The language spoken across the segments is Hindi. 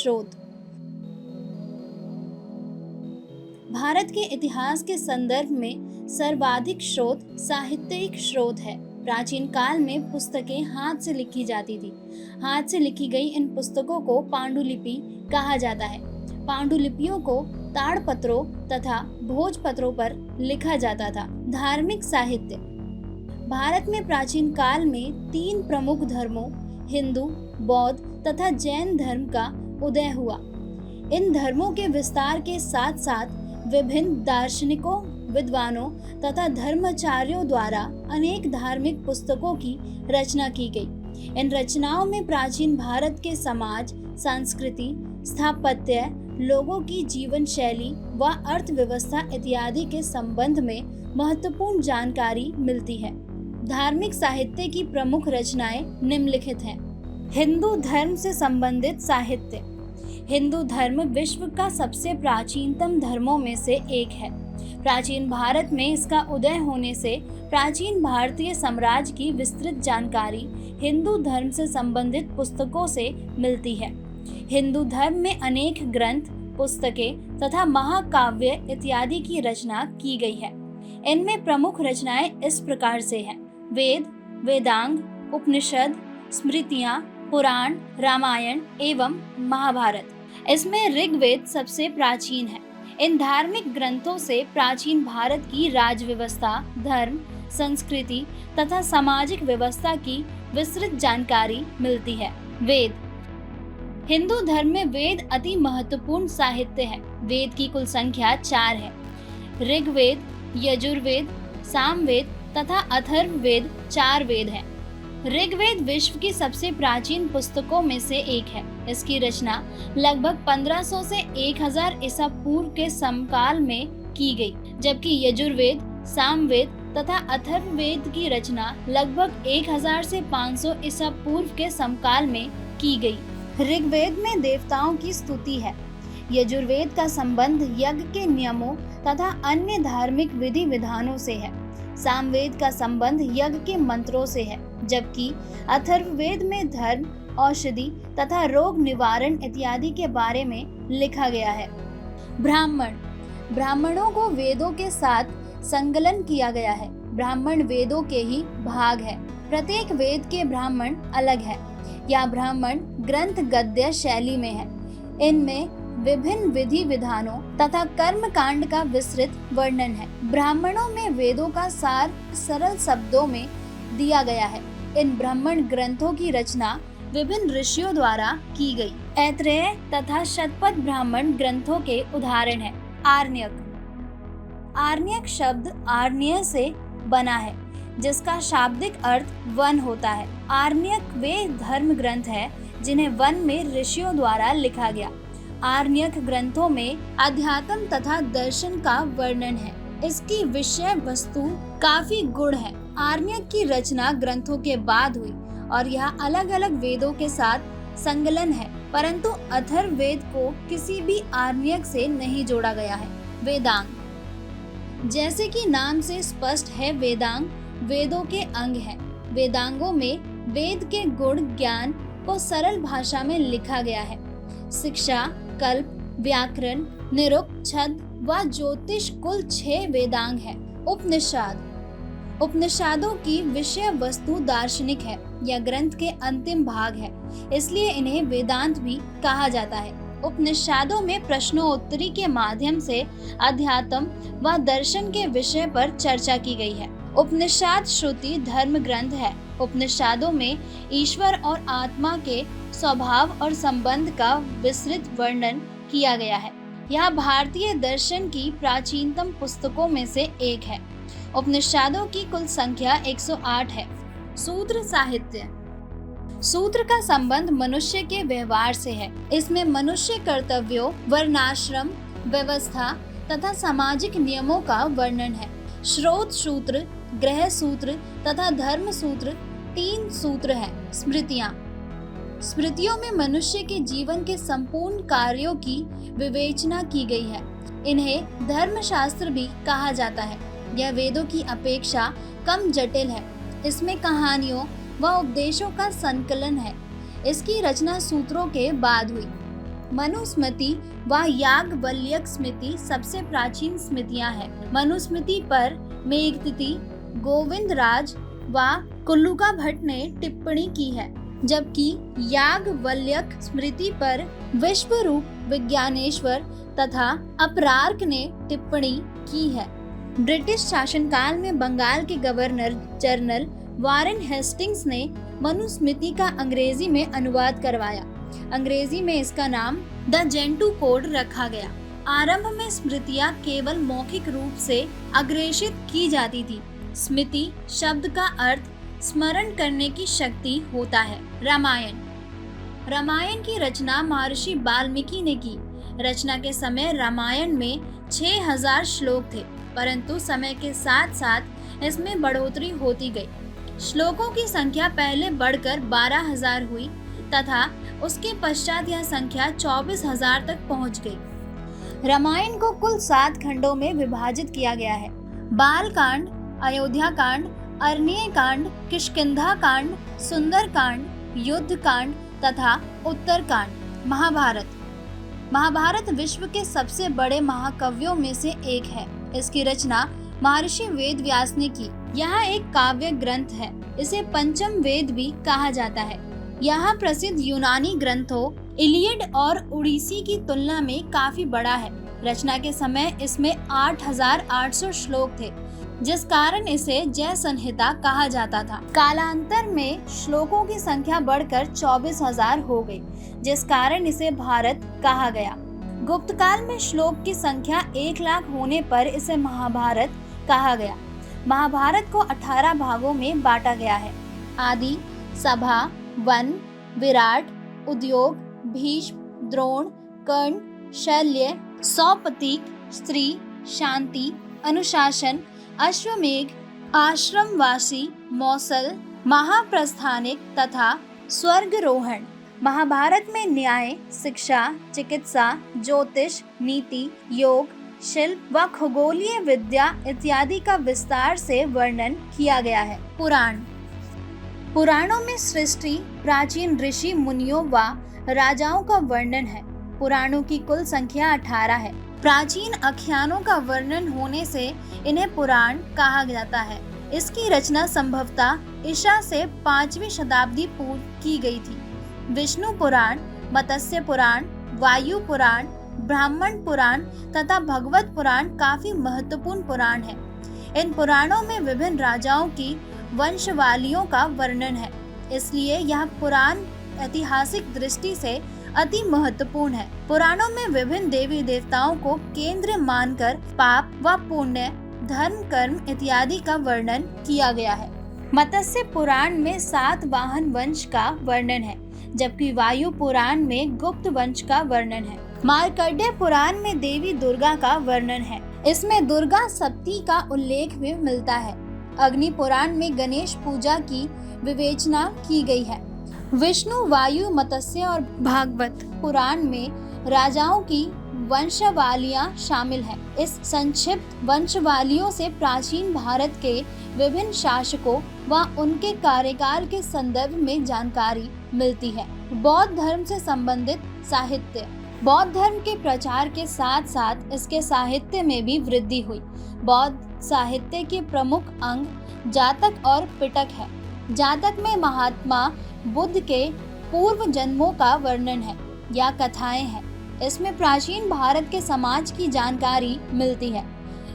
स्रोत। भारत के इतिहास के संदर्भ में सर्वाधिक स्रोत साहित्यिक स्रोत है। प्राचीन काल में पुस्तकें हाथ से लिखी जाती थी। हाथ से लिखी गई इन पुस्तकों को पांडुलिपि कहा जाता है। पांडुलिपियों को ताड़पत्रों तथा भोजपत्रों पर लिखा जाता था। धार्मिक साहित्य। भारत में प्राचीन काल में 3 प्रमुख धर्मों हिंदू, बौद्ध तथा जैन धर्म का उदय हुआ। इन धर्मों के विस्तार के साथ साथ विभिन्न दार्शनिकों, विद्वानों तथा धर्माचार्यों द्वारा अनेक धार्मिक पुस्तकों की रचना की गई। इन रचनाओं में प्राचीन भारत के समाज, संस्कृति, स्थापत्य, लोगों की जीवन शैली व अर्थव्यवस्था इत्यादि के संबंध में महत्वपूर्ण जानकारी मिलती है। धार्मिक साहित्य की प्रमुख रचनाएं निम्नलिखित हैं। हिंदू धर्म से संबंधित साहित्य। हिंदू धर्म विश्व का सबसे प्राचीनतम धर्मों में से एक है। प्राचीन भारत में इसका उदय होने से प्राचीन भारतीय साम्राज्य की विस्तृत जानकारी हिंदू धर्म से संबंधित पुस्तकों से मिलती है। हिंदू धर्म में अनेक ग्रंथ, पुस्तकें तथा महाकाव्य इत्यादि की रचना की गई है। इनमें प्रमुख रचनाएं इस प्रकार से हैं। वेद, वेदांग, उपनिषद, स्मृतियां, पुराण, रामायण एवं महाभारत। इसमें ऋग्वेद सबसे प्राचीन है। इन धार्मिक ग्रंथों से प्राचीन भारत की राज व्यवस्था, धर्म, संस्कृति तथा सामाजिक व्यवस्था की विस्तृत जानकारी मिलती है। वेद। हिंदू धर्म में वेद अति महत्वपूर्ण साहित्य है। वेद की कुल संख्या 4 है। ऋग्वेद, यजुर्वेद, सामवेद तथा अथर्ववेद 4 वेद हैं। ऋग्वेद विश्व की सबसे प्राचीन पुस्तकों में से एक है। इसकी रचना लगभग 1500 से 1000 ईसा पूर्व के समकाल में की गई, जबकि यजुर्वेद, सामवेद तथा अथर्ववेद की रचना लगभग 1000 से 500 ईसा पूर्व के समकाल में की गई। ऋग्वेद में देवताओं की स्तुति है। यजुर्वेद का संबंध यज्ञ के नियमों तथा अन्य धार्मिक विधि विधानों से है। सामवेद का संबंध यज्ञ के मंत्रों से है, जबकि अथर्ववेद में धर्म, औषधि तथा रोग निवारण इत्यादि के बारे में लिखा गया है। ब्राह्मण। ब्राह्मणों को वेदों के साथ संकलन किया गया है। ब्राह्मण वेदों के ही भाग है। प्रत्येक वेद के ब्राह्मण अलग है। यह ब्राह्मण ग्रंथ गद्य शैली में है। इनमें विभिन्न विधि विधानों तथा कर्म कांड का विस्तृत वर्णन है। ब्राह्मणों में वेदों का सार सरल शब्दों में दिया गया है। इन ब्राह्मण ग्रंथों की रचना विभिन्न ऋषियों द्वारा की गई। ऐत्रेय तथा शतपथ ब्राह्मण ग्रंथों के उदाहरण हैं। आरण्यक। आरण्यक शब्द आरण्य से बना है, जिसका शाब्दिक अर्थ वन होता है। आरण्यक वे धर्म ग्रंथ है जिन्हें वन में ऋषियों द्वारा लिखा गया। आरण्यक ग्रंथों में अध्यात्म तथा दर्शन का वर्णन है। इसकी विषय वस्तु काफी गुण है। आरण्यक की रचना ग्रंथों के बाद हुई और यह अलग अलग वेदों के साथ संकलन है, परंतु अथर्ववेद को किसी भी आरण्यक से नहीं जोड़ा गया है। वेदांग। जैसे कि नाम से स्पष्ट है, वेदांग वेदों के अंग है। वेदांगों में वेद के गुण ज्ञान को सरल भाषा में लिखा गया है। शिक्षा, कल्प, व्याकरण, निरुक्त, छंद व ज्योतिष कुल 6 वेदांग है। उपनिषद। उपनिषदों की विषय वस्तु दार्शनिक है। यह ग्रंथ के अंतिम भाग है, इसलिए इन्हें वेदांत भी कहा जाता है। उपनिषदों में प्रश्नोत्तरी के माध्यम से अध्यात्म व दर्शन के विषय पर चर्चा की गई है। उपनिषद श्रुति धर्म ग्रंथ है। उपनिषदों में ईश्वर और आत्मा के स्वभाव और संबंध का विस्तृत वर्णन किया गया है। यह भारतीय दर्शन की प्राचीनतम पुस्तकों में से एक है। उपनिषदों की कुल संख्या 108 है। सूत्र साहित्य। सूत्र का संबंध मनुष्य के व्यवहार से है। इसमें मनुष्य कर्तव्यों, वर्णाश्रम व्यवस्था तथा सामाजिक नियमों का वर्णन है। श्रोत सूत्र, ग्रह सूत्र तथा धर्म सूत्र 3 सूत्र हैं। स्मृतियां। स्मृतियों में मनुष्य के जीवन के संपूर्ण कार्यों की विवेचना की गई है। इन्हें धर्मशास्त्र भी कहा जाता है। यह वेदों की अपेक्षा कम जटिल है। इसमें कहानियों व उपदेशों का संकलन है। इसकी रचना सूत्रों के बाद हुई। मनुस्मृति व याज्ञवल्क्य स्मृति सबसे प्राचीन स्मृतियां हैं। मनुस्मृति पर मेघतिथि, गोविंदराज व कुल्लुका भट्ट ने टिप्पणी की है, जबकि याज्ञवल्क्य स्मृति पर विश्वरूप विज्ञानेश्वर तथा अपरार्क ने टिप्पणी की है। ब्रिटिश शासनकाल में बंगाल के गवर्नर जनरल वारेन हेस्टिंग्स ने मनुस्मृति का अंग्रेजी में अनुवाद करवाया। अंग्रेजी में इसका नाम द जेंटू कोड रखा गया। आरंभ में स्मृतियां केवल मौखिक रूप से अग्रेषित की जाती थी। स्मृति शब्द का अर्थ स्मरण करने की शक्ति होता है। रामायण की रचना महर्षि वाल्मीकि ने की। रचना के समय रामायण में 6000 श्लोक थे, परंतु समय के साथ साथ इसमें बढ़ोतरी होती गई। श्लोकों की संख्या पहले बढ़कर 12000 हुई तथा उसके पश्चात यह संख्या 24000 तक पहुंच गई। रामायण को कुल 7 खंडों में विभाजित किया गया है। बाल कांड, अयोध्या कांड, अरण्य कांड, किष्किंधा कांड, सुंदर कांड, युद्ध कांड तथा उत्तर कांड। महाभारत विश्व के सबसे बड़े महाकाव्यों में से एक है। इसकी रचना महर्षि वेदव्यास ने की। यह एक काव्य ग्रंथ है। इसे पंचम वेद भी कहा जाता है। यह प्रसिद्ध यूनानी ग्रंथों इलियड और ओडिसी की तुलना में काफी बड़ा है। रचना के समय इसमें 8800 श्लोक थे, जिस कारण इसे जय संहिता कहा जाता था। कालांतर में श्लोकों की संख्या बढ़कर 24000 हो गई, जिस कारण इसे भारत कहा गया। गुप्त काल में श्लोक की संख्या 1,00,000 होने पर इसे महाभारत कहा गया। महाभारत को 18 भागों में बांटा गया है। आदि, सभा, वन, विराट, उद्योग, भीष्म, द्रोण, कर्ण, शल्य, सौपतिक, स्त्री, शांति, अनुशासन, अश्वमेघ, आश्रमवासी, मौसल, महाप्रस्थानिक तथा स्वर्गरोहण। महाभारत में न्याय, शिक्षा, चिकित्सा, ज्योतिष, नीति, योग, शिल्प व खगोलीय विद्या इत्यादि का विस्तार से वर्णन किया गया है। पुराणों में सृष्टि, प्राचीन ऋषि मुनियों व राजाओं का वर्णन है। पुराणों की कुल संख्या 18 है। प्राचीन आख्यानों का वर्णन होने से इन्हें पुराण कहा जाता है। इसकी रचना संभवतः ईसा से 5वीं शताब्दी पूर्व की गई थी। विष्णु पुराण, मत्स्य पुराण, वायु पुराण, ब्राह्मण पुराण तथा भगवत पुराण काफी महत्वपूर्ण पुराण हैं। इन पुराणों में विभिन्न राजाओं की वंशावलियों का वर्णन है, इसलिए यह पुराण ऐतिहासिक दृष्टि से अति महत्वपूर्ण है। पुराणों में विभिन्न देवी देवताओं को केंद्र मानकर पाप व पुण्य, धर्म, कर्म इत्यादि का वर्णन किया गया है। मत्स्य पुराण में 7 वाहन वंश का वर्णन है, जबकि वायु पुराण में गुप्त वंश का वर्णन है। मार्कंडेय पुराण में देवी दुर्गा का वर्णन है। इसमें दुर्गा सप्ती का उल्लेख भी मिलता है। अग्नि पुराण में गणेश पूजा की विवेचना की गई है। विष्णु, वायु, मत्स्य और भागवत पुराण में राजाओं की वंशावलियां शामिल हैं। इस संक्षिप्त वंशावलियों से प्राचीन भारत के विभिन्न शासकों व उनके कार्यकाल के संदर्भ में जानकारी मिलती है। बौद्ध धर्म से संबंधित साहित्य। बौद्ध धर्म के प्रचार के साथ साथ इसके साहित्य में भी वृद्धि हुई। बौद्ध साहित्य के प्रमुख अंग जातक और पिटक है। जातक में महात्मा बुद्ध के पूर्व जन्मों का वर्णन है या कथाएं हैं। इसमें प्राचीन भारत के समाज की जानकारी मिलती है।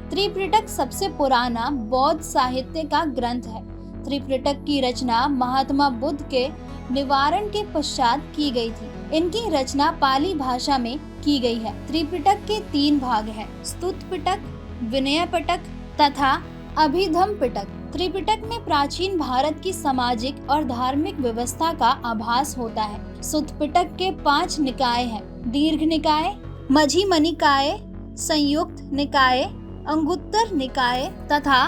त्रिपिटक सबसे पुराना बौद्ध साहित्य का ग्रंथ है। त्रिपिटक की रचना महात्मा बुद्ध के निवारण के पश्चात की गई थी। इनकी रचना पाली भाषा में की गई है। त्रिपिटक के 3 भाग हैं: स्तुत पिटक, विनय पिटक तथा अभिधम पिटक। त्रिपिटक में प्राचीन भारत की सामाजिक और धार्मिक व्यवस्था का आभास होता है। सुत्त पिटक के 5 निकाय हैं: दीर्घ निकाय, मझिम निकाय, संयुक्त निकाय, अंगुत्तर निकाय तथा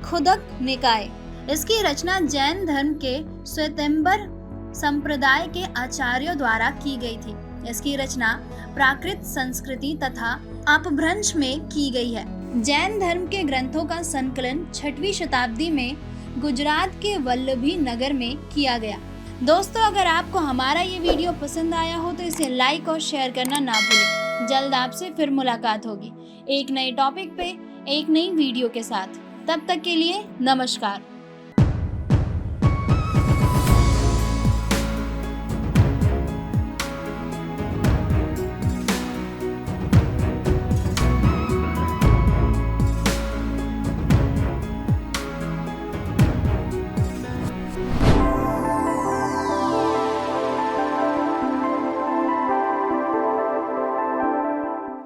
खुदक निकाय। इसकी रचना जैन धर्म के श्वेतांबर संप्रदाय के आचार्यों द्वारा की गई थी। इसकी रचना प्राकृत संस्कृति तथा अपभ्रंश में की गई है। जैन धर्म के ग्रंथों का संकलन 6वीं शताब्दी में गुजरात के वल्लभी नगर में किया गया। दोस्तों, अगर आपको हमारा ये वीडियो पसंद आया हो तो इसे लाइक और शेयर करना ना भूलें। जल्द आपसे फिर मुलाकात होगी एक नए टॉपिक पे, एक नई वीडियो के साथ। तब तक के लिए नमस्कार।